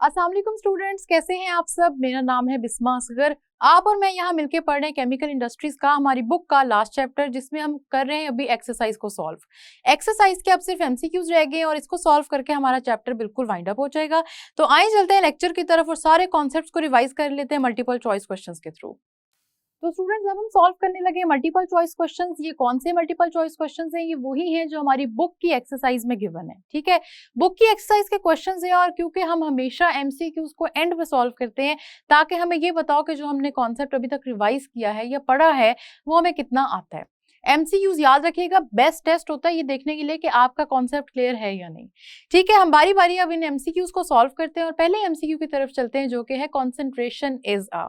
अस्सलाम वालेकुम स्टूडेंट्स, कैसे हैं आप सब। मेरा नाम है बिस्मा असगर। आप और मैं यहाँ मिलके पढ़ रहे हैं केमिकल इंडस्ट्रीज का हमारी बुक का लास्ट चैप्टर, जिसमें हम कर रहे हैं अभी एक्सरसाइज को सॉल्व। एक्सरसाइज के अब सिर्फ एमसीक्यूज रह गए हैं और इसको सॉल्व करके हमारा चैप्टर बिल्कुल वाइंड अप हो जाएगा। तो आइए चलते हैं लेक्चर की तरफ और सारे कॉन्सेप्ट्स को रिवाइज कर लेते हैं मल्टीपल चॉइस क्वेश्चंस के थ्रू। तो स्टूडेंट्स, जब हम सॉल्व करने लगे मल्टीपल चॉइस क्वेश्चंस, ये कौन से मल्टीपल चॉइस क्वेश्चंस हैं? ये वही हैं जो हमारी बुक की एक्सरसाइज में गिवन है। ठीक है, बुक की एक्सरसाइज के क्वेश्चंस हैं और क्योंकि हम हमेशा एमसीक्यूज को एंड में सॉल्व करते हैं ताकि हमें ये बताओ कि जो हमने कॉन्सेप्ट अभी तक रिवाइज किया है या पढ़ा है वो हमें कितना आता है। एमसीक्यूज याद रखिएगा, बेस्ट टेस्ट होता है ये देखने के लिए कि आपका कॉन्सेप्ट क्लियर है या नहीं। ठीक है, हम बारी बारी अब इन एमसीक्यूज को सॉल्व करते हैं और पहले एमसीक्यू की तरफ चलते हैं जो कि है कॉन्सेंट्रेशन इज अ।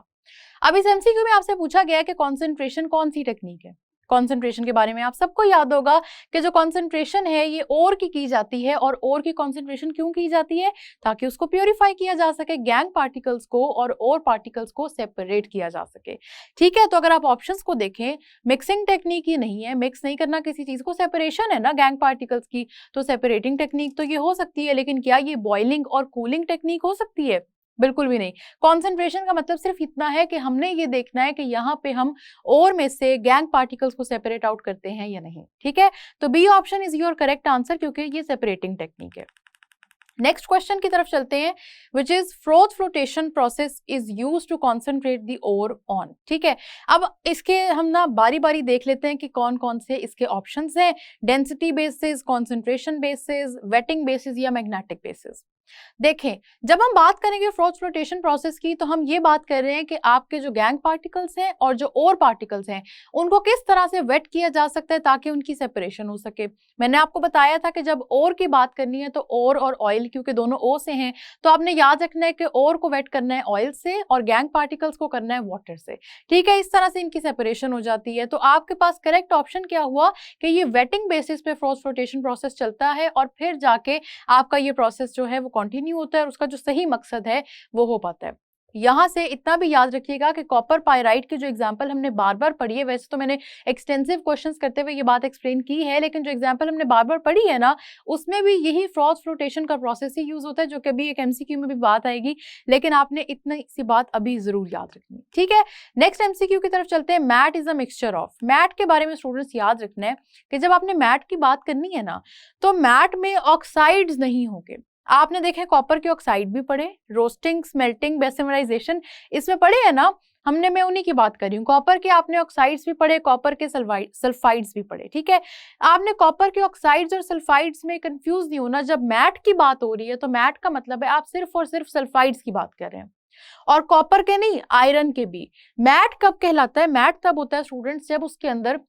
अब इस एमसीक्यू में आपसे पूछा गया है कि कॉन्सेंट्रेशन कौन सी टेक्निक है। कॉन्सेंट्रेशन के बारे में आप सबको याद होगा कि जो कॉन्सेंट्रेशन है ये ओर की जाती है। और ओर की कॉन्सेंट्रेशन क्यों की जाती है? ताकि उसको प्योरीफाई किया जा सके, गैंग पार्टिकल्स को और ओर पार्टिकल्स को सेपरेट किया जा सके। ठीक है, तो अगर आप ऑप्शंस को देखें, मिक्सिंग टेक्निक ये नहीं है, मिक्स नहीं करना किसी चीज को, सेपरेशन है ना गैंग पार्टिकल्स की, तो सेपरेटिंग टेक्निक तो ये हो सकती है। लेकिन क्या ये बॉइलिंग और कूलिंग टेक्निक हो सकती है? बिल्कुल भी नहीं। कॉन्सेंट्रेशन का मतलब सिर्फ इतना है कि हमने ये देखना है कि यहाँ पे हम ओर में से गैंग पार्टिकल्स को सेपरेट आउट करते हैं या नहीं। ठीक है, तो B option is your correct answer क्योंकि ये सेपरेटिंग टेक्निक है। नेक्स्ट क्वेश्चन की तरफ चलते हैं, which is froth flotation process is used to concentrate the ore on. ठीक है, अब इसके हम ना बारी बारी देख लेते हैं कि कौन कौन से इसके ऑप्शंस हैं। Density basis, concentration basis, waiting basis या मैग्नेटिक बेसिस। देखें, जब हम बात करेंगे फ्रोथ फ्लोटेशन प्रोसेस की तो हम ये बात कर रहे हैं कि आपके जो गैंग पार्टिकल्स हैं और जो ओर पार्टिकल्स हैं उनको किस तरह से वेट किया जा सकता है ताकि उनकी सेपरेशन हो सके। मैंने आपको बताया था कि जब ओर की बात करनी है तो ओर और ऑयल, क्योंकि दोनों ओ से हैं, तो आपने याद रखना है कि ओर को वेट करना है ऑयल से और गैंग पार्टिकल्स को करना है वाटर से। ठीक है, इस तरह से इनकी सेपरेशन हो जाती है। तो आपके पास करेक्ट ऑप्शन क्या हुआ कि ये वेटिंग बेसिस पे फ्रोथ फ्लोटेशन प्रोसेस चलता है और फिर जाके आपका ये प्रोसेस जो है वो कंटिन्यू होता है और उसका जो सही मकसद है वो हो पाता है। यहां से इतना भी याद रखिएगा कि कॉपर पायराइट की जो एग्जांपल हमने बार बार पढ़ी है, वैसे तो मैंने एक्सटेंसिव क्वेश्चंस करते हुए ये बात एक्सप्लेन की है, लेकिन जो एग्जांपल हमने बार बार पढ़ी है ना उसमें भी यही फ्रोथ फ्लोटेशन का प्रोसेस ही यूज होता है, जो कि अभी एक एमसीक्यू में भी बात आएगी, लेकिन आपने इतनी सी बात अभी जरूर याद रखनी। ठीक है, नेक्स्ट एमसीक्यू की तरफ चलते हैं। Matte is a mixture of. Matte के बारे में स्टूडेंट्स याद रखना है कि जब आपने मैट की बात करनी है ना तो मैट में ऑक्साइड्स नहीं होंगे। आपने देखे कॉपर के ऑक्साइड भी पढ़े, रोस्टिंग, स्मेल्टिंग, बेसिमराइजेशन इसमें पढ़े हैं ना हमने, मैं उन्हीं की बात कर रही हूँ। कॉपर के आपने ऑक्साइड्स भी पढ़े, कॉपर के सल्फाइड्स भी पढ़े। ठीक है, आपने कॉपर के ऑक्साइड्स और सल्फाइड्स में कंफ्यूज नहीं होना। जब मैट की बात हो रही है तो मैट का मतलब है आप सिर्फ और सिर्फ सल्फाइड्स की बात कर रहे हैं, और कॉपर के नहीं, आयरन के भी। मैट कब कहलाता है? मैट तब होता है स्टूडेंट्स जब उसके अंदर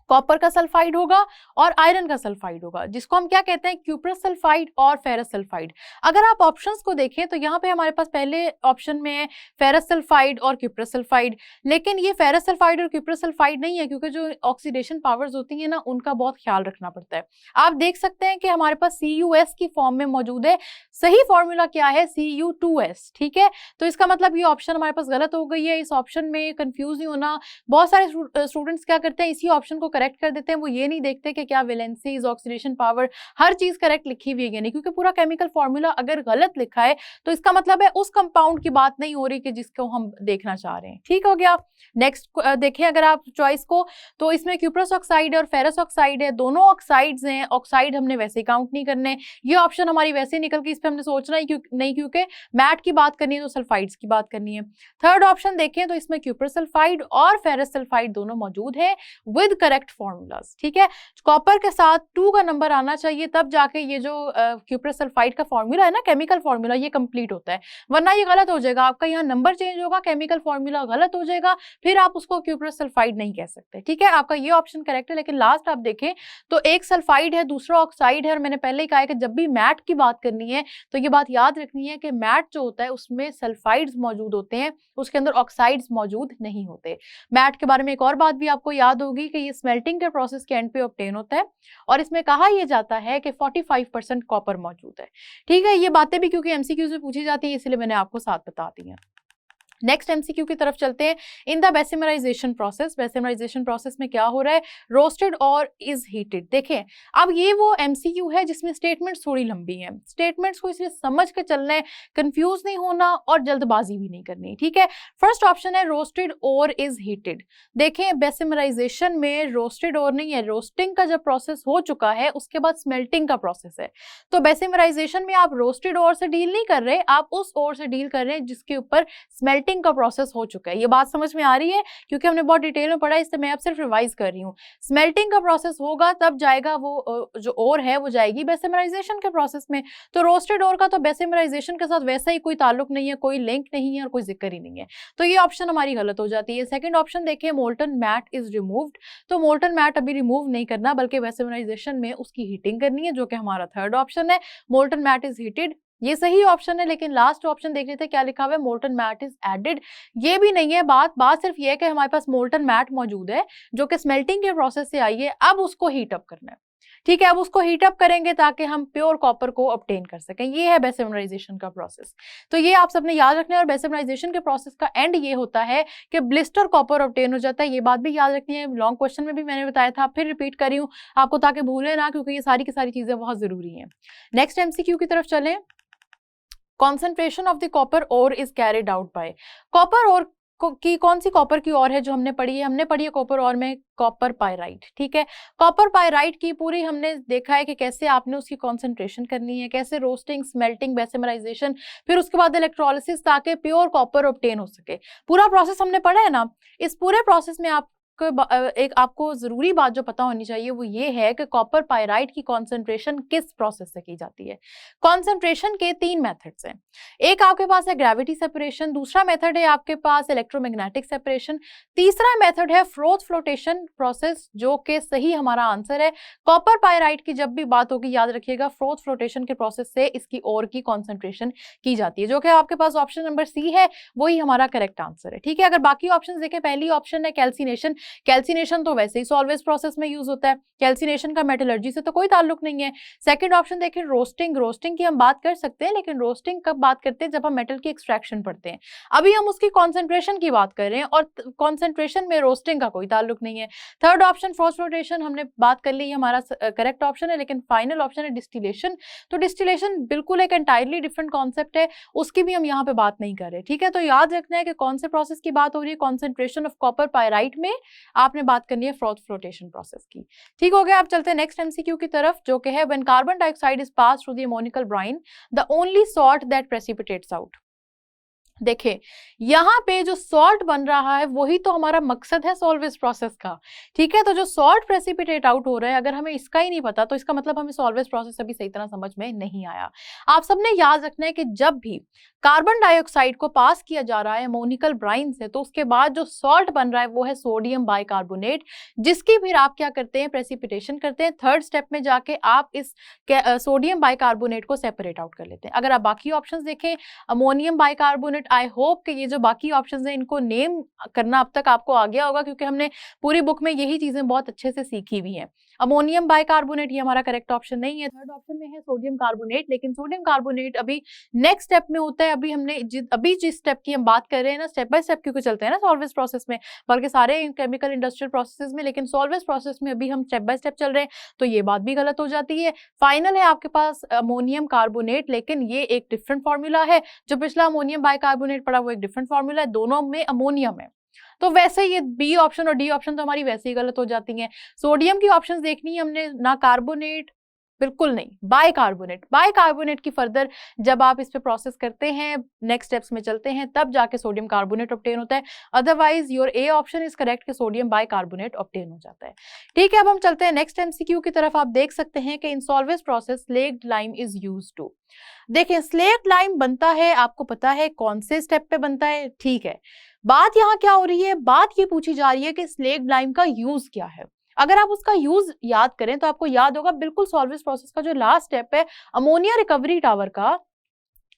कॉपर का सल्फाइड होगा और आयरन का सल्फाइड होगा, जिसको हम क्या कहते हैं? क्यूप्रस सल्फाइड और फेरस सल्फाइड। अगर आप ऑप्शंस को देखें तो यहाँ पे हमारे पास पहले ऑप्शन में है फेरस सल्फाइड और क्यूप्रस सल्फाइड, लेकिन ये फेरस सल्फाइड और क्यूप्रस सल्फाइड नहीं है क्योंकि जो ऑक्सीडेशन पावर्स होती है ना उनका बहुत ख्याल रखना पड़ता है। आप देख सकते हैं कि हमारे पास CuS की फॉर्म में मौजूद है। सही फॉर्मूला क्या है? Cu2S। ठीक है, तो इसका मतलब ये ऑप्शन हमारे पास गलत हो गई है। इस ऑप्शन में कंफ्यूज नहीं होना। बहुत सारे स्टूडेंट्स क्या करते हैं, इसी ऑप्शन को करेक्ट कर देते हैं, वो ये नहीं देखते कि क्या वैलेंसीज, ऑक्सीडेशन पावर, हर चीज करेक्ट लिखी हुई है नहीं, क्योंकि पूरा केमिकल फॉर्मूला अगर गलत लिखा है तो इसका मतलब है उस कंपाउंड की बात नहीं हो रही कि जिसको हम देखना चाह रहे हैं। ठीक हो गया। नेक्स्ट देखें अगर आप चॉइस को, तो इसमें क्यूप्रस ऑक्साइड है और फेरस ऑक्साइड है, दोनों ऑक्साइड्स हैं। ऑक्साइड हमने वैसे काउंट नहीं करने, ये ऑप्शन हमारी वैसे निकल गई, इस पर हमने सोचना ही नहीं क्योंकि मैट की बात करनी है तो सल्फाइड्स की बात करनी है। थर्ड ऑप्शन देखें तो इसमें क्यूप्रस सल्फाइड और फेरस सल्फाइड दोनों मौजूद है विद करेक्ट फॉर्मूलाज। ठीक है, कॉपर के साथ 2 का नंबर आना चाहिए तब जाके ये जो क्यूप्रस सल्फाइड का फॉर्मूला है ना, केमिकल फॉर्मूला, ये कंप्लीट होता है, वरना ये गलत हो जाएगा। आपका यहाँ नंबर चेंज होगा, केमिकल फॉर्मूला गलत हो जाएगा, फिर आप उसको क्यूप्रस सल्फाइड नहीं कह सकते। ठीक है, आपका ये ऑप्शन करेक्ट है। लेकिन लास्ट आप देखें तो एक सल्फाइड है, दूसरा ऑक्साइड है, और मैंने पहले ही कहा है कि जब भी मैट की बात करनी है तो ये बात याद रखनी है कि मैट जो होता है उसमें सल्फाइड्स मौजूद होते हैं, उसके अंदर ऑक्साइड्स मौजूद नहीं होते। मैट के बारे में एक और बात भी आपको याद होगी कि ये स्मेल्टिंग के प्रोसेस के एंड पे ऑब्टेन होता है और इसमें कहा यह जाता है कि 45% कॉपर मौजूद है। ठीक है, ये बातें भी क्योंकि एमसीक्यूज में पूछी जाती है इसलिए मैंने आपको साथ बता दी है। नेक्स्ट एमसीक्यू की तरफ चलते हैं। In the Bessemerisation process, Bessemerisation process में क्या हो रहा है, रोस्टेड और इज हीटेड। देखें अब ये वो एमसीक्यू है जिसमें स्टेटमेंट्स थोड़ी लंबी हैं, स्टेटमेंट्स को इसलिए समझ के चलना है, कंफ्यूज नहीं होना और जल्दबाजी भी नहीं करनी, ठीक है। फर्स्ट ऑप्शन है रोस्टेड और इज हीटेड। देखें बेसिमराइजेशन में रोस्टेड और नहीं है, रोस्टिंग का जब प्रोसेस हो चुका है उसके बाद स्मेल्टिंग का प्रोसेस है। तो बेसिमराइजेशन में आप रोस्टेड और से डील नहीं कर रहे, आप उस और से डील कर रहे हैं जिसके ऊपर स्मेल्टिंग का प्रोसेस हो चुका है। ये बात समझ में आ रही है, क्योंकि हमने बहुत डिटेल में पढ़ा है, इससे मैं अब सिर्फ रिवाइज कर रही हूँ। स्मेल्टिंग का प्रोसेस होगा तब जाएगा वो जो ओर है वो जाएगी बेसिमराइजेशन के प्रोसेस में। तो रोस्टेड ओर का तो बेसिमराइजेशन के साथ वैसा ही कोई ताल्लुक नहीं है, कोई लिंक नहीं है और कोई जिक्र ही नहीं है, तो ये ऑप्शन हमारी गलत हो जाती है। सेकंड ऑप्शन देखिए मोल्टन मैट इज रिमूव्ड, तो मोल्टन मैट अभी रिमूव नहीं करना बल्कि बेसिमराइजेशन में उसकी हीटिंग करनी है, जो कि हमारा थर्ड ऑप्शन है, मोल्टन मैट इज हीटेड। ये सही ऑप्शन है, लेकिन लास्ट ऑप्शन देख लेते हैं क्या लिखा हुआ है, मोल्टन मैट इज एडेड। ये भी नहीं है, बात सिर्फ ये है कि हमारे पास मोल्टन मैट मौजूद है जो कि स्मेल्टिंग के प्रोसेस से आई है, अब उसको हीट अप करना है, ठीक है। अब उसको हीट अप करेंगे ताकि हम प्योर कॉपर को ऑब्टेन कर सकें, ये है बेसिमराइजेशन का प्रोसेस। तो ये आप सबने याद रखना है, और बेसिमराइजेशन के प्रोसेस का एंड ये होता है कि ब्लिस्टर कॉपर ऑब्टेन हो जाता है। ये बात भी याद रखनी है, लॉन्ग क्वेश्चन में भी मैंने बताया था, फिर रिपीट कर रही हूँ आपको ताकि भूले ना, क्योंकि ये सारी की सारी चीजें बहुत जरूरी हैं। नेक्स्ट एमसीक्यू की तरफ चलें। Concentration of the copper ore is carried out by, copper ore की कौन सी कॉपर की ओर है जो हमने पढ़ी है, हमने पढ़ी है कॉपर ओर में कॉपर पायराइट, ठीक है। कॉपर पायराइट की पूरी हमने देखा है कि कैसे आपने उसकी कॉन्सेंट्रेशन करनी है, कैसे रोस्टिंग, स्मेल्टिंग, बेसिमराइजेशन, फिर उसके बाद इलेक्ट्रोलिसिस, ताकि प्योर कॉपर ऑब्टेन हो सके। पूरा प्रोसेस हमने पढ़ा है ना। इस पूरे प्रोसेस में एक आपको जरूरी बात जो पता होनी चाहिए वो ये है कि कॉपर पायराइट की कॉन्सेंट्रेशन किस प्रोसेस से की जाती है। कॉन्सेंट्रेशन के 3 मेथड्स हैं। एक आपके पास है ग्रेविटी सेपरेशन, दूसरा मेथड है आपके पास इलेक्ट्रोमैग्नेटिक सेपरेशन, तीसरा मेथड है फ्रोथ फ्लोटेशन प्रोसेस, जो कि सही हमारा आंसर है। कॉपर पायराइट की जब भी बात होगी याद रखिएगा फ्रोथ फ्लोटेशन के प्रोसेस से इसकी ओर की कॉन्सेंट्रेशन की जाती है, जो कि आपके पास ऑप्शन नंबर सी है, वही हमारा करेक्ट आंसर है, ठीक है। अगर बाकी ऑप्शन देखें, पहली ऑप्शन है कैल्सिनेशन, कैल्सिनेशन तो वैसे ही सॉल्वेज प्रोसेस में यूज होता है, कैल्सिनेशन का मेटलर्जी से तो कोई ताल्लुक नहीं है। सेकंड ऑप्शन देखें रोस्टिंग, रोस्टिंग की हम बात कर सकते हैं, लेकिन रोस्टिंग कब बात करते हैं, जब हम मेटल की एक्सट्रैक्शन पढ़ते हैं। अभी हम उसकी कॉन्सेंट्रेशन की बात कर रहे हैं और कॉन्सेंट्रेशन में रोस्टिंग का कोई ताल्लुक नहीं है। थर्ड ऑप्शन फ्रोथ फ्लोटेशन हमने बात कर ली, हमारा करेक्ट ऑप्शन है, लेकिन फाइनल ऑप्शन है डिस्टिलेशन। तो डिस्टिलेशन बिल्कुल एक एंटायरली डिफरेंट कॉन्सेप्ट है, उसकी भी हम यहाँ पे बात नहीं कर रहे, ठीक है। तो याद रखना है कि कौन से प्रोसेस की बात हो रही है, कॉन्सेंट्रेशन ऑफ कॉपर पायराइट में आपने बात करनी है फ्रोथ फ्लोटेशन प्रोसेस की, ठीक हो गया। आप चलते हैं नेक्स्ट एमसीक्यू की तरफ, जो कि है when carbon dioxide is pass through the ammoniacal brine the only salt that precipitates out. देखिए यहाँ पे जो सॉल्ट बन रहा है वही तो हमारा मकसद है सॉल्वेज प्रोसेस का, ठीक है। तो जो सॉल्ट प्रेसिपिटेट आउट हो रहा है, अगर हमें इसका ही नहीं पता तो इसका मतलब हमें सॉल्वेज प्रोसेस अभी सही तरह समझ में नहीं आया। आप सबने याद रखना है कि जब भी कार्बन डाइऑक्साइड को पास किया जा रहा है अमोनिकल ब्राइन से, तो उसके बाद जो सॉल्ट बन रहा है वो है सोडियम बाइकार्बोनेट, जिसकी फिर आप क्या करते हैं, प्रेसिपिटेशन करते हैं। थर्ड स्टेप में जाके आप इस सोडियम बाइकार्बोनेट को सेपरेट आउट कर लेते हैं। अगर आप बाकी ऑप्शंस देखें, अमोनियम बाइकार्बोनेट, आई होप कि ये जो बाकी ऑप्शंस हैं इनको नेम करना अब तक आपको आ गया होगा, क्योंकि हमने पूरी बुक में यही चीजें बहुत अच्छे से सीखी हुई हैं। अमोनियम बाइकार्बोनेट ये हमारा करेक्ट ऑप्शन नहीं है। थर्ड ऑप्शन में है सोडियम कार्बोनेट, लेकिन सोडियम कार्बोनेट अभी नेक्स्ट स्टेप में होता है। अभी हमने अभी जिस स्टेप की हम बात कर रहे हैं ना, स्टेप बाय स्टेप क्योंकि चलते हैं ना सॉल्वेज प्रोसेस में, बल्कि सारे केमिकल इंडस्ट्रियल प्रोसेसेस में, लेकिन सॉल्वेज प्रोसेस में अभी हम स्टेप बाय स्टेप चल रहे हैं, तो ये बात भी गलत हो जाती है। फाइनल है आपके पास अमोनियम कार्बोनेट, लेकिन ये एक डिफरेंट फॉर्मूला है। जो पिछला अमोनियम बाइकार्बोनेट पड़ा वो एक डिफरेंट फॉर्मूला है, दोनों में अमोनियम है। तो वैसे ये बी ऑप्शन और डी ऑप्शन तो हमारी वैसे ही गलत हो जाती हैं। सोडियम की ऑप्शंस देखनी है हमने, ना कार्बोनेट, बिल्कुल नहीं, बाइकार्बोनेट। बाइकार्बोनेट की फर्दर जब आप इस पे प्रोसेस करते हैं, नेक्स्ट स्टेप्स में चलते हैं, तब जाके सोडियम कार्बोनेट ऑब्टेन होता है। Otherwise your A option is correct कि सोडियम बाइकार्बोनेट ऑब्टेन हो जाता है, ठीक है। अब हम चलते हैं नेक्स्ट एमसीक्यू की तरफ। आप देख सकते हैं कि in Solvay process slaked lime is used to. देखिए स्लेक्ड लाइम बनता है, आपको पता है कौन से स्टेप पे बनता है, ठीक है। बात यहाँ क्या हो रही है, बात ये पूछी जा रही है कि स्लेक्ड लाइम का यूज क्या है। अगर आप उसका यूज याद करें तो आपको याद होगा बिल्कुल सॉल्वेज प्रोसेस का जो लास्ट स्टेप है अमोनिया रिकवरी टावर का,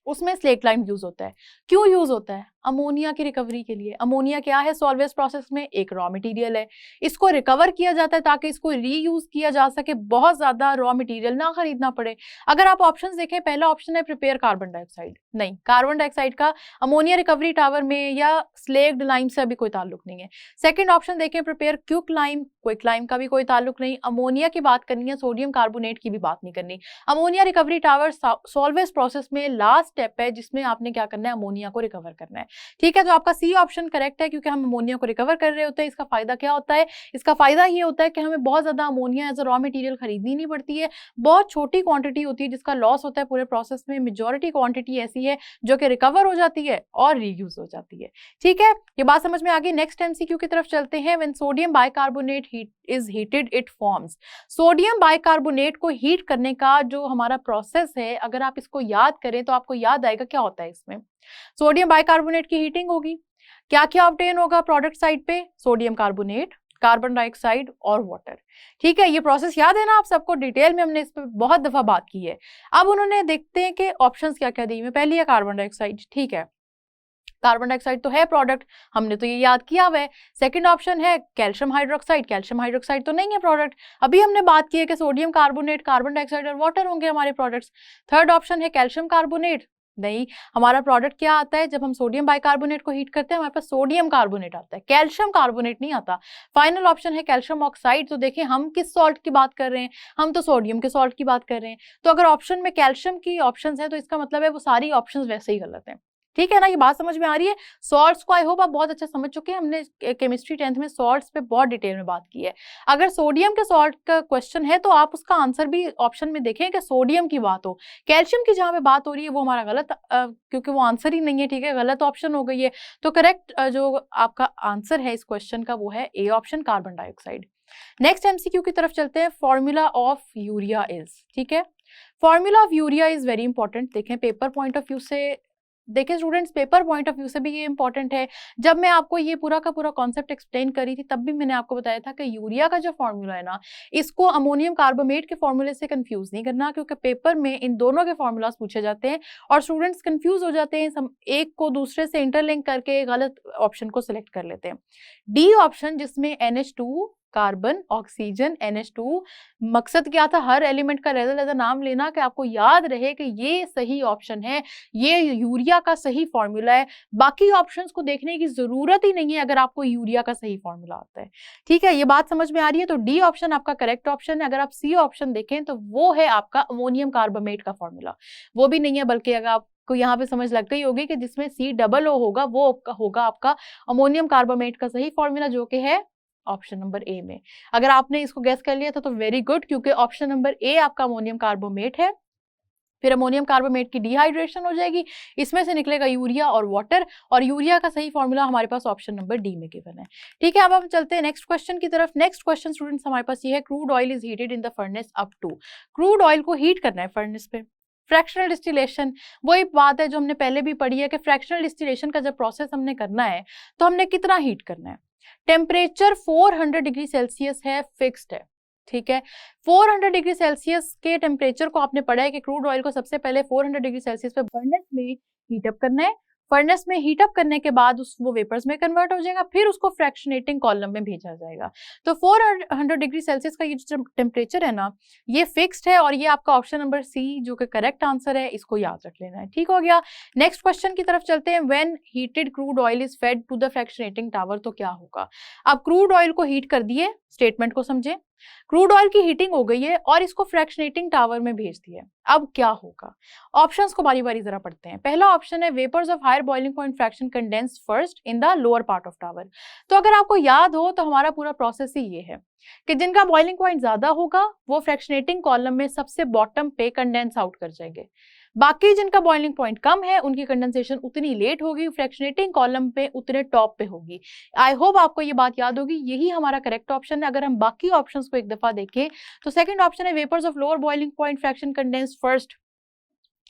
उसमें स्लेक्ड लाइम यूज होता है। क्यों यूज होता है, अमोनिया की रिकवरी के लिए। अमोनिया क्या है सॉल्वेज प्रोसेस में? एक रॉ मटेरियल है, इसको रिकवर किया जाता है ताकि इसको रीयूज किया जा सके, बहुत ज्यादा रॉ मटेरियल ना खरीदना पड़े। अगर आप ऑप्शंस देखें, पहला ऑप्शन है प्रिपेयर कार्बन डाइऑक्साइड, नहीं, कार्बन डाइऑक्साइड का अमोनिया रिकवरी टावर में या स्लेग्ड लाइम से अभी कोई ताल्लुक नहीं है। सेकंड ऑप्शन देखें prepare quick lime, quick lime का भी कोई ताल्लुक नहीं। अमोनिया की बात करनी है, सोडियम कार्बोनेट की भी बात नहीं करनी। Ammonia recovery tower salvage process में लास्ट स्टेप है जिसमें आपने क्या करना है, अमोनिया को रिकवर करना है। ठीक है, तो आपका सी ऑप्शन करेक्ट है क्योंकि हम अमोनिया को रिकवर कर रहे होते हैं। इसका फायदा क्या होता है? इसका फायदा ये होता है कि हमें बहुत ज्यादा ammonia as a raw material खरीदनी नहीं पड़ती है। बहुत छोटी क्वांटिटी होती है जिसका लॉस होता है पूरे प्रोसेस में। मेजॉरिटी क्वांटिटी ऐसी है जो कि रिकवर हो जाती है और रीयूज हो जाती है। ठीक है, ये बात समझ में आ गई। नेक्स्ट एमसीक्यू की तरफ चलते हैं। When sodium bicarbonate is heated it forms. Sodium bicarbonate को हीट करने का जो हमारा प्रोसेस है, अगर आप इसको याद करें तो आपको याद आएगा क्या होता है इसमें। सोडियम बाइकार्बोनेट की हीटिंग होगी, क्या क्या ऑब्टेन होगा प्रोडक्ट साइड पे? सोडियम कार्बोनेट, कार्बन डाइऑक्साइड और वाटर। ठीक है, ये प्रोसेस याद है ना आप सबको? डिटेल में हमने इस पर बहुत दफा बात की है। अब उन्होंने देखते हैं कि ऑप्शंस क्या क्या दिए हैं। पहली है कार्बन डाइऑक्साइड, ठीक है, कार्बन डाइऑक्साइड तो है प्रोडक्ट, हमने तो ये याद किया हुआ है। सेकंड ऑप्शन है कैल्शियम हाइड्रोक्साइड, कैल्शियम हाइड्रोक्साइड तो नहीं है प्रोडक्ट, अभी हमने बात की है कि सोडियम कार्बोनेट, कार्बन डाइऑक्साइड और वाटर होंगे हमारे प्रोडक्ट्स। थर्ड ऑप्शन है कैल्शियम कार्बोनेट, नहीं, हमारा प्रोडक्ट क्या आता है जब हम सोडियम बाइकार्बोनेट को हीट करते हैं? हमारे पास सोडियम कार्बोनेट आता है, कैल्शियम कार्बोनेट नहीं आता। फाइनल ऑप्शन है कैल्शियम ऑक्साइड। तो देखिए हम किस सॉल्ट की बात कर रहे हैं, हम तो सोडियम के सॉल्ट की बात कर रहे हैं। तो अगर ऑप्शन में कैल्शियम की ऑप्शंस है तो इसका मतलब है वो सारी ऑप्शंस वैसे ही गलत हैं। ठीक है ना, ये बात समझ में आ रही है? सॉल्ट्स को आई होप आप बहुत अच्छा समझ चुके हैं। हमने केमिस्ट्री 10th में सॉल्ट्स पे बहुत डिटेल में बात की है। अगर सोडियम के सॉल्ट का क्वेश्चन है तो आप उसका आंसर भी ऑप्शन में देखें कि सोडियम की बात हो। कैल्शियम की जहां पे बात हो रही है वो हमारा गलत, क्योंकि वो आंसर ही नहीं है। ठीक है, गलत ऑप्शन हो गई है। तो करेक्ट जो आपका आंसर है इस क्वेश्चन का वो है A option, carbon dioxide. Next MCQ की तरफ चलते हैं। फॉर्मूला ऑफ यूरिया इज, ठीक है, formula of urea is very important. देखें पेपर पॉइंट ऑफ व्यू से, देखिए students paper point of view से भी ये इंपॉर्टेंट है। जब मैं आपको ये पूरा का पूरा कॉन्सेप्ट एक्सप्लेन करी थी तब भी मैंने आपको बताया था कि यूरिया का जो फॉर्मूला है ना, इसको अमोनियम कार्बोनेट के फॉर्मूले से कंफ्यूज नहीं करना, क्योंकि पेपर में इन दोनों के फॉर्मूलाज पूछे जाते हैं और स्टूडेंट्स कंफ्यूज हो जाते हैं, एक को दूसरे से इंटरलिंक करके गलत ऑप्शन को सिलेक्ट कर लेते हैं। डी ऑप्शन जिसमें NH2 कार्बन ऑक्सीजन NH2, मकसद क्या था? हर एलिमेंट का रेज़र नाम लेना कि आपको याद रहे कि ये सही ऑप्शन है, ये यूरिया का सही फॉर्मूला है। बाकी ऑप्शंस को देखने की जरूरत ही नहीं है अगर आपको यूरिया का सही फॉर्मूला आता है। ठीक है, ये बात समझ में आ रही है? तो डी ऑप्शन आपका करेक्ट ऑप्शन है। अगर आप सी ऑप्शन देखें तो वो है आपका अमोनियम कार्बोनेट का फॉर्मूला, वो भी नहीं है, बल्कि अगर आप को यहाँ पे समझ लग गई होगी कि जिसमें COO होगा वो होगा आपका अमोनियम कार्बोनेट का सही फॉर्मूला, जो कि है ऑप्शन नंबर ए में। अगर आपने इसको गैस कर लिया था तो वेरी गुड, क्योंकि ऑप्शन नंबर ए आपका अमोनियम कार्बोनेट है। फिर अमोनियम कार्बोनेट की डिहाइड्रेशन हो जाएगी, इसमें से निकलेगा यूरिया और वाटर, और यूरिया का सही फॉर्मूला हमारे पास ऑप्शन नंबर डी में गिवन है। ठीक है, अब हम चलते हैं नेक्स्ट क्वेश्चन की तरफ। नेक्स्ट क्वेश्चन स्टूडेंट्स हमारे पास ये है, crude oil is heated in the furnace up to. Crude oil को हीट करना है फर्नेस पे, फ्रैक्शनल डिस्टिलेशन। वही बात है जो हमने पहले भी पढ़ी है कि फ्रैक्शनल डिस्टिलेशन का जब प्रोसेस हमने करना है तो हमने कितना हीट करना है। टेम्परेचर 400 डिग्री सेल्सियस है, फिक्स्ड है। ठीक है, 400 डिग्री सेल्सियस के टेम्परेचर को आपने पढ़ा है कि क्रूड ऑयल को सबसे पहले 400 डिग्री सेल्सियस पे फर्नेस में हीटअप करना है। फर्नेस में हीटअप करने के बाद वो वेपर्स में कन्वर्ट हो जाएगा, फिर उसको फ्रैक्शनेटिंग कॉलम में भेजा जाएगा। तो 400 डिग्री सेल्सियस का ये जो टेम्परेचर है ना, ये फिक्स्ड है, और ये आपका ऑप्शन नंबर सी जो कि करेक्ट आंसर है, इसको याद रख लेना है। ठीक हो गया, नेक्स्ट क्वेश्चन की तरफ चलते हैं। When heated crude oil is fed to the fractionating tower, तो क्या होगा? अब क्रूड ऑयल को हीट कर दिए, स्टेटमेंट को समझे, क्रूड ऑयल की हीटिंग हो गई है और इसको फ्रैक्शनेटिंग टावर में भेज दिया। अब क्या होगा? ऑप्शंस को बारी बारी जरा पढ़ते हैं। पहला ऑप्शन है vapours of higher boiling point fraction condense first in the lower part of tower. तो अगर आपको याद हो तो हमारा पूरा प्रोसेस ही ये है कि जिनका बॉइलिंग पॉइंट ज्यादा होगा वो फ्रैक्शनेटिंग कॉलम में सबसे बॉटम पे कंडेंस आउट कर जाएंगे। बाकी जिनका बॉइलिंग पॉइंट कम है उनकी कंडेंसेशन उतनी लेट होगी, फ्रैक्शनेटिंग कॉलम पे उतने टॉप पे होगी। आई होप आपको ये बात याद होगी, यही हमारा करेक्ट ऑप्शन है। अगर हम बाकी ऑप्शंस को एक दफा देखें तो सेकंड ऑप्शन है vapours of lower boiling point fraction condense first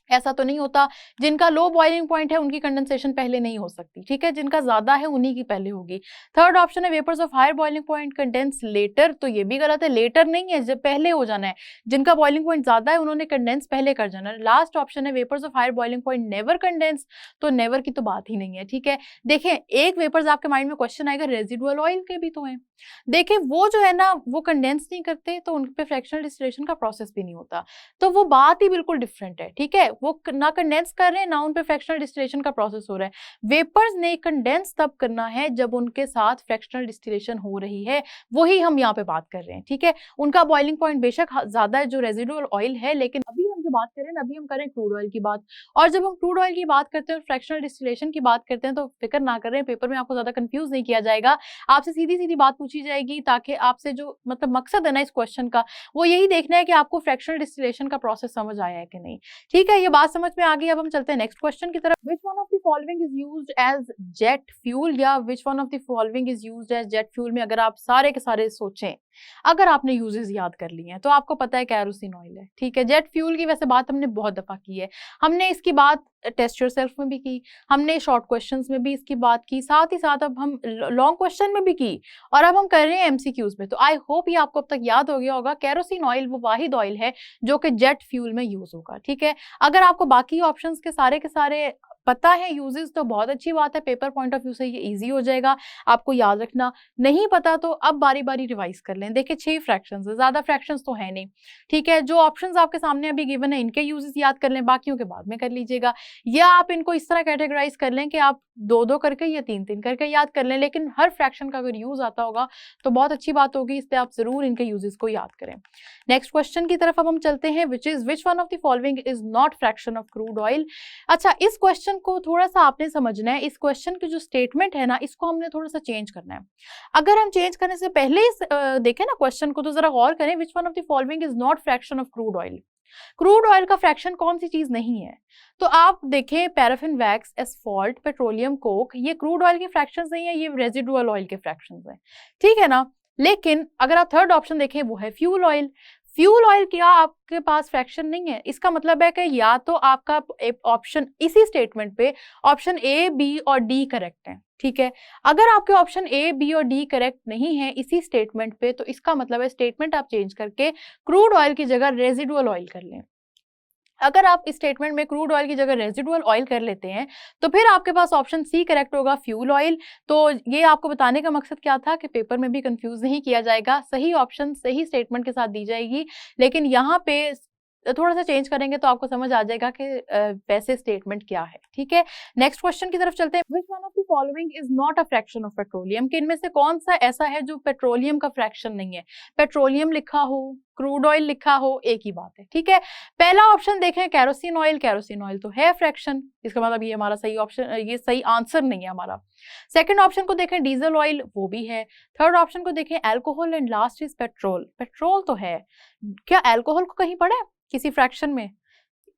ऐसा तो नहीं होता। जिनका लो बॉइलिंग पॉइंट है उनकी कंडेंसेशन पहले नहीं हो सकती, ठीक है, जिनका ज्यादा है उन्हीं की पहले होगी। थर्ड ऑप्शन है vapours of higher boiling point condense later, तो ये भी गलत है, लेटर नहीं है, जब पहले हो जाना है। जिनका बॉइलिंग पॉइंट ज्यादा है उन्होंने कंडेंस पहले कर जाना है। लास्ट ऑप्शन है vapours of higher boiling point never condense, तो नेवर की तो बात ही नहीं है, ठीक है। देखिए एक वेपर्स आपके माइंड में क्वेश्चन आएगा, रेजिडुअल ऑयल के भी तो हैं, देखिए वो जो है ना वो कंडेंस नहीं करते तो उन पे फ्रैक्शनल डिस्टिलेशन का प्रोसेस भी नहीं होता, तो वो बात ही बिल्कुल डिफरेंट है, ठीक है। वो ना कंडेंस कर रहे हैं ना उन पे फ्रैक्शनल डिस्टिलेशन का प्रोसेस हो रहा है। वेपर्स ने कंडेंस तब करना है जब उनके साथ फ्रैक्शनल डिस्टिलेशन हो रही है, वही हम यहाँ पे बात कर रहे हैं, ठीक है। उनका बॉइलिंग पॉइंट बेशक ज्यादा है जो रेजिडुअल ऑयल है, लेकिन अभी हम जो बात कर रहे हैं अभी हम करें क्रूड ऑयल की बात, और जब हम क्रूड ऑयल की बात करते हैं फ्रैक्शनल डिस्टिलेशन की बात करते हैं तो फिक्र ना करें, पेपर में आपको ज्यादा कंफ्यूज नहीं किया जाएगा, आपसे सीधी सीधी बात पूछी जाएगी, ताकि आपसे जो मतलब मकसद है ना इस क्वेश्चन का वो यही देखना है कि आपको फ्रैक्शनल डिस्टिलेशन का प्रोसेस समझ आया है कि नहीं, ठीक है। ये बात समझ में आ गई। अब हम चलते हैं नेक्स्ट क्वेश्चन की तरफ। Which one of the following is used as jet fuel, या which one of the following is used as jet fuel में अगर आप सारे के सारे सोचें, अगर आपने यूजेस याद कर लिए हैं तो आपको पता है कैरोसिन ऑयल है, ठीक है। जेट फ्यूल की वैसे बात हमने बहुत दफा की है, हमने इसकी बात टेस्ट योरसेल्फ में भी की, हमने शॉर्ट क्वेश्चंस में भी इसकी बात की, साथ ही साथ अब हम लॉन्ग क्वेश्चन में भी की, और अब हम कर रहे हैं एमसीक्यूज में। तो आई होप ये आपको अब तक याद हो गया होगा, कैरोसिन ऑयल वो वाहिद ऑयल है जो कि जेट फ्यूल में यूज होगा, ठीक है। अगर आपको बाकी ऑप्शंस के सारे पता है यूजेस तो बहुत अच्छी बात है, पेपर पॉइंट ऑफ व्यू से ये इजी हो जाएगा आपको याद रखना। नहीं पता तो अब बारी बारी रिवाइज कर लें। देखिए 6 फ्रैक्शंस है, ज्यादा फ्रैक्शंस तो है नहीं, ठीक है। जो ऑप्शंस आपके सामने अभी गिवन है इनके यूजेस याद कर लें, बाकियों के बाद में कर लीजिएगा, या आप इनको इस तरह कैटेगराइज कर लें कि आप 2-2 करके या 3-3 करके याद कर लें, लेकिन हर फ्रैक्शन का अगर यूज आता होगा तो बहुत अच्छी बात होगी, इसलिए आप जरूर इनके यूजेस को याद करें। नेक्स्ट क्वेश्चन की तरफ अब हम चलते हैं, विच one of the following is not fraction of crude oil. अच्छा इस क्वेश्चन को थोड़ा सा आपने समझना है, इस क्वेश्चन की जो स्टेटमेंट है ना इसको हमने थोड़ा सा चेंज करना है। अगर हम चेंज करने से पहले देखें ना क्वेश्चन को तो जरा गौर करें, विच one of the following is not fraction of crude oil. Crude oil का फ्रैक्शन कौन सी चीज नहीं है, तो आप देखें paraffin wax, asphalt, petroleum Coke, ये क्रूड ऑयल के फ्रैक्शंस नहीं है, ये रेजिडुअल ऑयल के फ्रैक्शंस हैं, ठीक है ना। लेकिन अगर आप थर्ड ऑप्शन देखें वो है फ्यूल ऑयल। फ्यूल ऑयल क्या आपके पास फ्रैक्शन नहीं है, इसका मतलब है कि या तो आपका ऑप्शन इसी स्टेटमेंट पे ऑप्शन ए, बी और डी करेक्ट है, ठीक है। अगर आपके ऑप्शन ए, बी और डी करेक्ट नहीं है इसी स्टेटमेंट पे, तो इसका मतलब है स्टेटमेंट आप चेंज करके क्रूड ऑयल की जगह रेजिडुअल ऑयल कर लें। अगर आप इस स्टेटमेंट में क्रूड ऑयल की जगह रेजिडुअल ऑयल कर लेते हैं तो फिर आपके पास ऑप्शन सी करेक्ट होगा, फ्यूल ऑयल। तो ये आपको बताने का मकसद क्या था कि पेपर में भी कंफ्यूज नहीं किया जाएगा, सही ऑप्शन सही स्टेटमेंट के साथ दी जाएगी, लेकिन यहाँ पे थोड़ा सा चेंज करेंगे तो आपको समझ आ जाएगा कि वैसे स्टेटमेंट क्या है, ठीक है। नेक्स्ट क्वेश्चन की तरफ चलते हैं, which one of the following is not a fraction of petroleum, कि इनमें से कौन सा ऐसा है जो पेट्रोलियम का फ्रैक्शन नहीं है। पेट्रोलियम लिखा हो, क्रूड ऑयल लिखा हो, एक ही बात है, ठीक है। पहला ऑप्शन देखें कैरोसिन ऑयल, कैरोसिन ऑयल तो है फ्रैक्शन, इसका मतलब ये हमारा सही ऑप्शन, ये सही आंसर नहीं है हमारा। सेकंड ऑप्शन को देखें डीजल ऑयल, वो भी है। थर्ड ऑप्शन को देखें alcohol, and last is petrol, petrol तो है। क्या अल्कोहल को कहीं पढ़ा है किसी फ्रैक्शन में?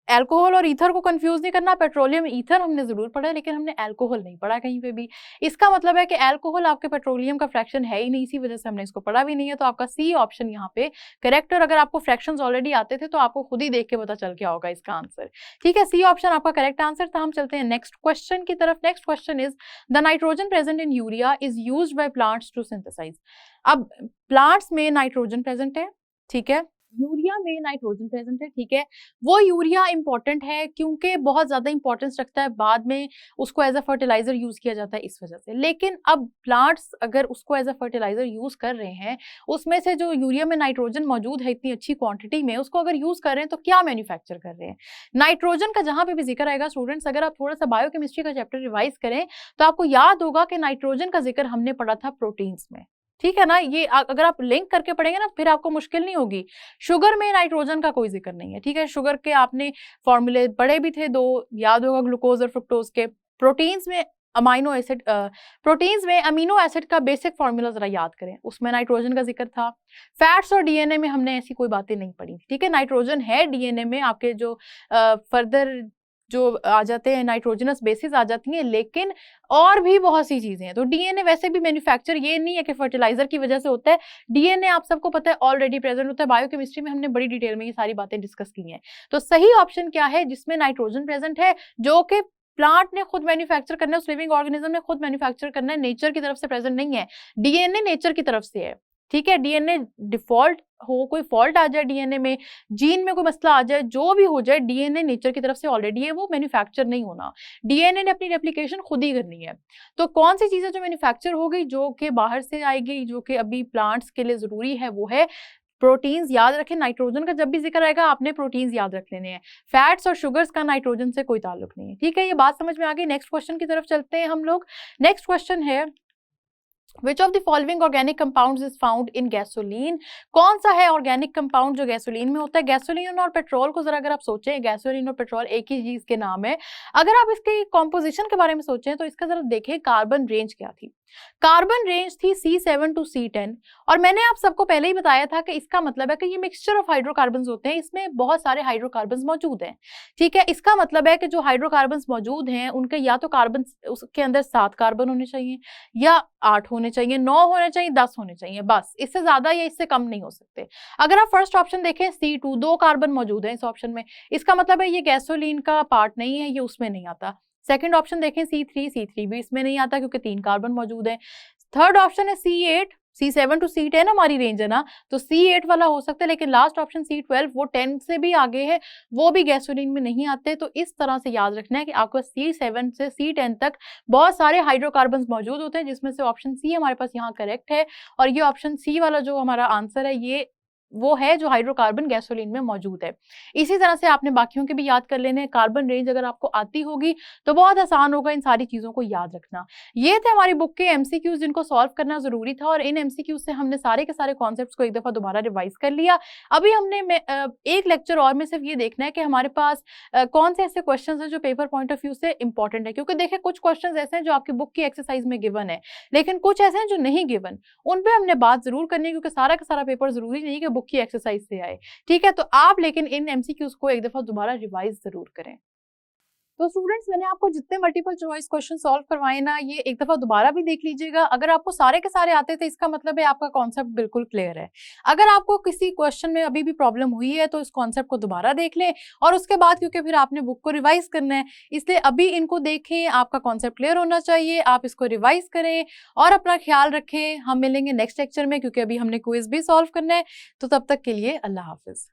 अल्कोहल और ईथर को कंफ्यूज नहीं करना, पेट्रोलियम ईथर हमने जरूर पढ़ा है लेकिन हमने अल्कोहल नहीं पढ़ा कहीं पे भी। इसका मतलब है कि अल्कोहल आपके पेट्रोलियम का फ्रैक्शन है ही नहीं, इसी वजह से हमने इसको पढ़ा भी नहीं है, तो आपका सी ऑप्शन यहाँ पे करेक्ट। और अगर आपको फ्रैक्शंस ऑलरेडी आते थे तो आपको खुद ही देख के पता चल गया होगा इसका आंसर, ठीक है। सी ऑप्शन आपका करेक्ट आंसर था। हम चलते हैं नेक्स्ट क्वेश्चन की तरफ। Next question is the nitrogen present in urea is used by plants to synthesise. अब प्लांट्स में नाइट्रोजन प्रेजेंट है, ठीक है, यूरिया में नाइट्रोजन प्रेजेंट है, ठीक है। वो यूरिया इंपॉर्टेंट है क्योंकि बहुत ज्यादा इंपॉर्टेंस रखता है, बाद में उसको एज अ फर्टिलाइजर यूज किया जाता है इस वजह से। लेकिन अब प्लांट्स अगर उसको एज अ फर्टिलाइजर यूज कर रहे हैं, उसमें से जो यूरिया में नाइट्रोजन मौजूद है इतनी अच्छी क्वांटिटी में, उसको अगर यूज कर रहे हैं तो क्या मैन्युफैक्चर कर रहे हैं। नाइट्रोजन का जहां पे भी जिक्र आएगा स्टूडेंट्स, अगर आप थोड़ा सा बायोकेमिस्ट्री का चैप्टर रिवाइज करें तो आपको याद होगा कि नाइट्रोजन का जिक्र हमने पढ़ा था प्रोटीन्स में, ठीक है ना। ये अगर आप लिंक करके पढ़ेंगे ना फिर आपको मुश्किल नहीं होगी। शुगर में नाइट्रोजन का कोई जिक्र नहीं है, ठीक है। शुगर के आपने फॉर्मूले पढ़े भी थे दो, याद होगा, ग्लूकोज और फ्रुक्टोज के। प्रोटीन्स में अमीनो एसिड, प्रोटीन्स में अमीनो एसिड का बेसिक फॉर्मूला जरा याद करें, उसमें नाइट्रोजन का जिक्र था। फैट्स और डीएनए में हमने ऐसी कोई बातें नहीं पढ़ी, ठीक है। नाइट्रोजन है डीएनए में, आपके जो फर्दर जो आ जाते हैं, नाइट्रोजनस बेसिस आ जाती हैं, लेकिन और भी बहुत सी चीजें हैं। तो डीएनए वैसे भी मैन्युफैक्चर ये नहीं है कि फर्टिलाइजर की वजह से होता है, डीएनए आप सबको पता है ऑलरेडी प्रेजेंट होता है। बायोकेमिस्ट्री में हमने बड़ी डिटेल में ये सारी बातें डिस्कस की हैं। तो सही ऑप्शन क्या है? जिसमें नाइट्रोजन प्रेजेंट है, जो कि प्लांट ने खुद मैन्युफैक्चर करना है, उस लिविंग ऑर्गेनिज्म ने खुद मैन्युफैक्चर करना है, नेचर की तरफ से प्रेजेंट नहीं है। डीएनए नेचर की तरफ से है, ठीक है। डीएनए डिफॉल्ट हो, कोई फॉल्ट आ जाए डीएनए में, जीन में कोई मसला आ जाए, जो भी हो जाए, डीएनए नेचर की तरफ से ऑलरेडी है, वो मैन्युफैक्चर नहीं होना। डीएनए ने अपनी रेप्लिकेशन खुद ही करनी है। तो कौन सी चीजें जो मैन्युफैक्चर हो गई, जो कि बाहर से आएगी, जो कि अभी प्लांट्स के लिए जरूरी है, वो है प्रोटीन्स। याद रखें, नाइट्रोजन का जब भी जिक्र आएगा आपने प्रोटीन्स याद रख लेने हैं। फैट्स और शुगर्स का नाइट्रोजन से कोई ताल्लुक नहीं है, ठीक है। ये बात समझ में आ गई। नेक्स्ट क्वेश्चन की तरफ चलते हैं हम लोग। नेक्स्ट क्वेश्चन है, Which of the following organic compounds is found in gasoline? कौन सा है ऑर्गेनिक कंपाउंड जो गैसोलीन में होता है? गैसोलीन और पेट्रोल को जरा अगर आप सोचें, गैसोलीन और पेट्रोल एक ही चीज के नाम है। अगर आप इसके कॉम्पोजिशन के बारे में सोचें तो इसका जरा देखें, कार्बन रेंज क्या थी। कार्बन रेंज थी C7 to C10, और मैंने आप सबको पहले ही बताया था कि इसका मतलब है कि ये मिक्सचर ऑफ हाइड्रोकार्बन्स होते हैं, इसमें बहुत सारे हाइड्रोकार्बन्स मौजूद हैं, ठीक है। इसका मतलब है कि जो हाइड्रोकार्बन्स मौजूद हैं उनके या तो कार्बन, उसके अंदर 7 कार्बन होने चाहिए, या 8 होने चाहिए, 9 होने चाहिए, 10 होने चाहिए, बस। इससे ज्यादा या इससे कम नहीं हो सकते। अगर आप फर्स्ट ऑप्शन देखें, C2, 2 कार्बन मौजूद है इस ऑप्शन में, इसका मतलब है ये गैसोलीन का पार्ट नहीं है, ये उसमें नहीं आता। सेकंड ऑप्शन देखें, C3 भी इसमें नहीं आता क्योंकि 3 कार्बन मौजूद है। थर्ड ऑप्शन है C8, C7 to C10 हमारी रेंज है ना, तो C8 वाला हो सकता है, लेकिन लास्ट ऑप्शन C12 वो 10 से भी आगे है, वो भी गैसोलीन में नहीं आते। तो इस तरह से याद रखना है कि आपको C7 से C10 तक बहुत सारे हाइड्रोकार्बन्स मौजूद होते हैं, जिसमें से ऑप्शन सी हमारे पास यहाँ करेक्ट है। और ये ऑप्शन सी वाला जो हमारा आंसर है, ये वो है जो हाइड्रोकार्बन गैसोलीन में मौजूद है। इसी तरह से आपने बाकियों के भी याद कर लेने हैं। कार्बन रेंज अगर आपको आती होगी तो बहुत आसान होगा इन सारी चीजों को याद रखना। ये थे हमारी बुक के एमसीक्यूज, जिनको सॉल्व करना जरूरी था, और इन एमसीक्यूज से हमने सारे के सारे कॉन्सेप्ट्स को एक दफा दोबारा रिवाइज कर लिया। अभी हमने एक लेक्चर और में सिर्फ ये देखना है कि हमारे पास कौन से ऐसे क्वेश्चन हैं जो पेपर पॉइंट ऑफ व्यू से इंपॉर्टेंट है, क्योंकि देखिए कुछ क्वेश्चन ऐसे हैं जो आपकी बुक की एक्सरसाइज में गिवन है, लेकिन कुछ ऐसे हैं जो नहीं गिवन, उन पे हमने बात जरूर करनी है, क्योंकि सारा का सारा पेपर जरूरी नहीं कि बुक की एक्सरसाइज से आए, ठीक है। तो आप लेकिन इन एमसीक्यूज को एक दफा दोबारा रिवाइज जरूर करें। तो स्टूडेंट्स, मैंने आपको जितने मल्टीपल चॉइस क्वेश्चन सॉल्व करवाए ना, ये एक दफा दोबारा भी देख लीजिएगा। अगर आपको सारे के सारे आते थे, इसका मतलब है आपका कॉन्सेप्ट बिल्कुल क्लियर है। अगर आपको किसी क्वेश्चन में अभी भी प्रॉब्लम हुई है तो इस कॉन्सेप्ट को दोबारा देख लें, और उसके बाद क्योंकि फिर आपने बुक को रिवाइज करना है, इसलिए अभी इनको देखें, आपका कॉन्सेप्ट क्लियर होना चाहिए, आप इसको रिवाइज करें और अपना ख्याल रखें। हम मिलेंगे नेक्स्ट लेक्चर में, क्योंकि अभी हमने क्विज भी सॉल्व करना है। तो तब तक के लिए अल्लाह हाफिज।